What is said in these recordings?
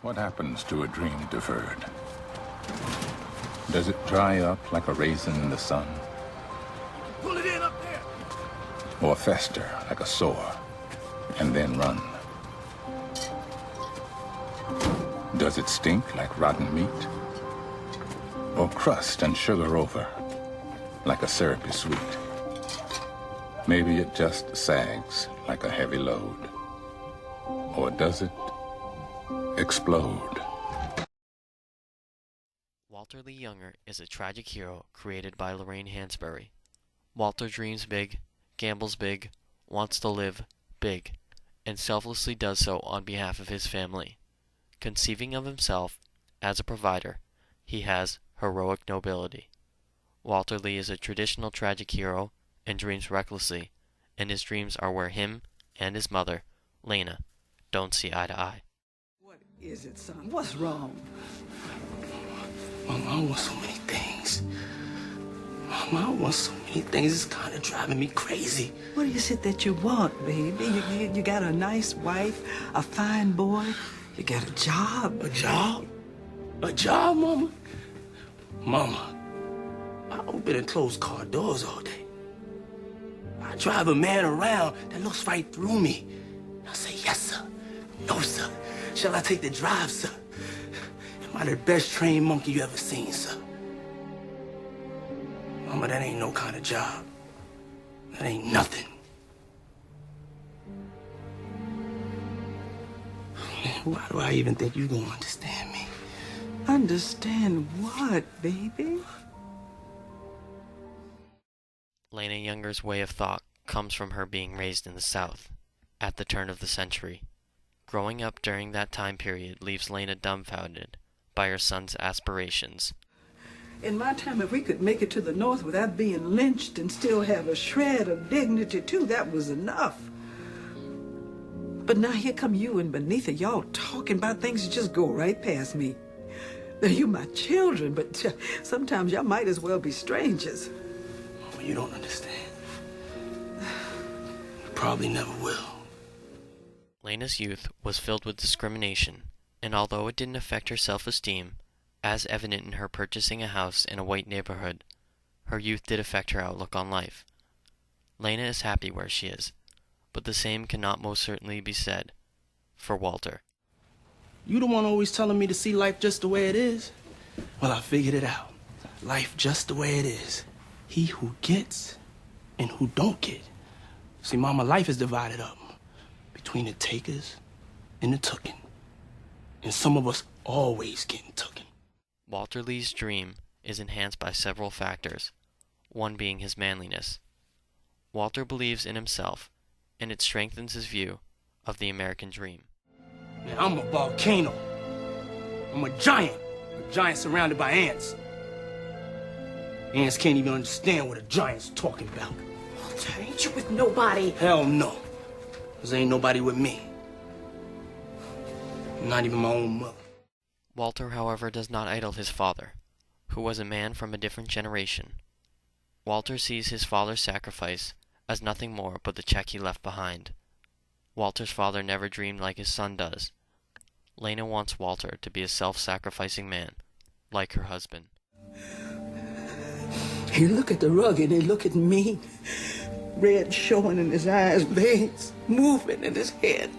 What happens to a dream deferred? Does it dry up like a raisin in the sun? Pull it in up there! Or fester like a sore and then run? Does it stink like rotten meat? Or crust and sugar over like a syrupy sweet? Maybe it just sags like a heavy load. Or does it explode? Walter Lee Younger is a tragic hero created by Lorraine Hansberry. Walter dreams big, gambles big, wants to live big, and selflessly does so on behalf of his family. Conceiving of himself as a provider, he has heroic nobility. Walter Lee is a traditional tragic hero and dreams recklessly, and his dreams are where him and his mother, Lena, don't see eye to eye. What is it, son? What's wrong? Mama, I want so many things. Mama, I want so many things. It's kind of driving me crazy. What is it that you want, baby? You got a nice wife, a fine boy. You got a job. A job? A job, Mama? Mama, I've been in closed car doors all day. I drive a man around that looks right through me. I say, yes, sir. No, sir. Shall I take the drive, sir? Am I the best trained monkey you ever seen, sir? Mama, that ain't no kind of job. That ain't nothing. Why do I even think you gonna understand me? Understand what, baby? Lena Younger's way of thought comes from her being raised in the South, at the turn of the century. Growing up during that time period leaves Lena dumbfounded by her son's aspirations. In my time, if we could make it to the North without being lynched and still have a shred of dignity, too, that was enough. But now here come you and Benita, y'all talking about things that just go right past me. Now, you my children, but sometimes y'all might as well be strangers. Mama, you don't understand. You probably never will. Lena's youth was filled with discrimination, and although it didn't affect her self-esteem, as evident in her purchasing a house in a white neighborhood, her youth did affect her outlook on life. Lena is happy where she is, but the same cannot most certainly be said for Walter. You the one always telling me to see life just the way it is? Well, I figured it out. Life just the way it is. He who gets and who don't get. See, Mama, life is divided up between the takers and the tooken. And some of us always getting tooken. Walter Lee's dream is enhanced by several factors, one being his manliness. Walter believes in himself, and it strengthens his view of the American dream. Man, I'm a volcano. I'm a giant surrounded by ants. Ants can't even understand what a giant's talking about. Walter, ain't you with nobody? Hell no. Because ain't nobody with me. Not even my own mother. Walter, however, does not idol his father, who was a man from a different generation. Walter sees his father's sacrifice as nothing more but the check he left behind. Walter's father never dreamed like his son does. Lena wants Walter to be a self-sacrificing man, like her husband. He look at the rug and he look at me. Red showing in his eyes, veins moving in his head.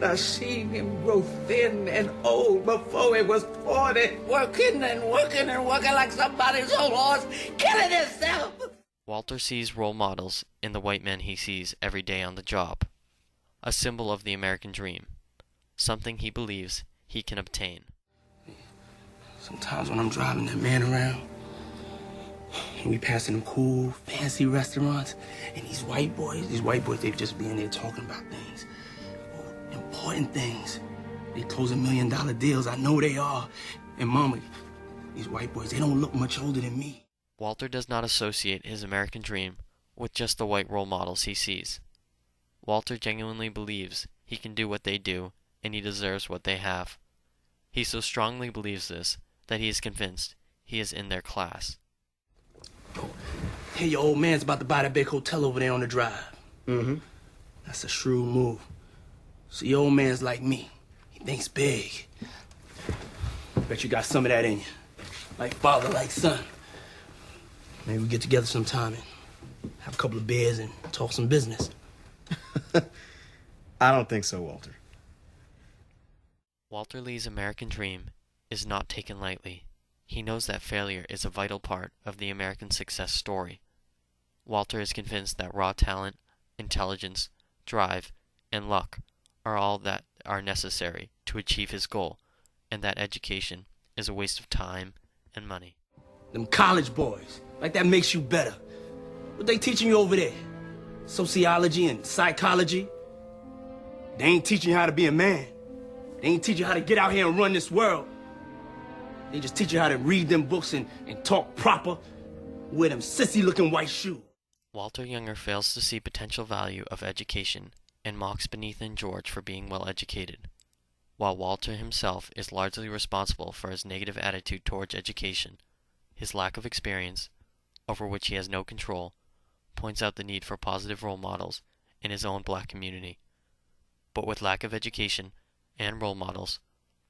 I seen him grow thin and old before he was 40, working and working and working like somebody's old horse, killing himself. Walter sees role models in the white men he sees every day on the job, a symbol of the American dream, something he believes he can obtain. Sometimes when I'm driving that man around, and we passing them cool, fancy restaurants, and these white boys, they just be in there talking about things. Important things. They closing $1 million deals, I know they are. And Mama, these white boys, they don't look much older than me. Walter does not associate his American dream with just the white role models he sees. Walter genuinely believes he can do what they do, and he deserves what they have. He so strongly believes this that he is convinced he is in their class. Hey, your old man's about to buy that big hotel over there on the drive. Mm-hmm. That's a shrewd move. So your old man's like me. He Thinks big. Bet you got some of that in you. Like father, like son. Maybe we get together sometime and have a couple of beers and talk some business. I don't think so, Walter. Walter Lee's American dream is not taken lightly. He knows that failure is a vital part of the American success story. Walter is convinced that raw talent, intelligence, drive, and luck are all that are necessary to achieve his goal, and that education is a waste of time and money. Them college boys, like that makes you better. What they teaching you over there? Sociology and psychology? They ain't teaching you how to be a man. They ain't teaching you how to get out here and run this world. They just teach you how to read them books and talk proper, wear them sissy-looking white shoes. Walter Younger fails to see potential value of education and mocks Benita and George for being well educated, while Walter himself is largely responsible for his negative attitude towards education. His lack of experience, over which he has no control, points out the need for positive role models in his own black community. But with lack of education and role models,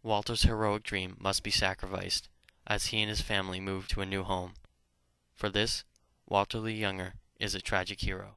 Walter's heroic dream must be sacrificed as he and his family move to a new home. For this, Walter Lee Younger is a tragic hero.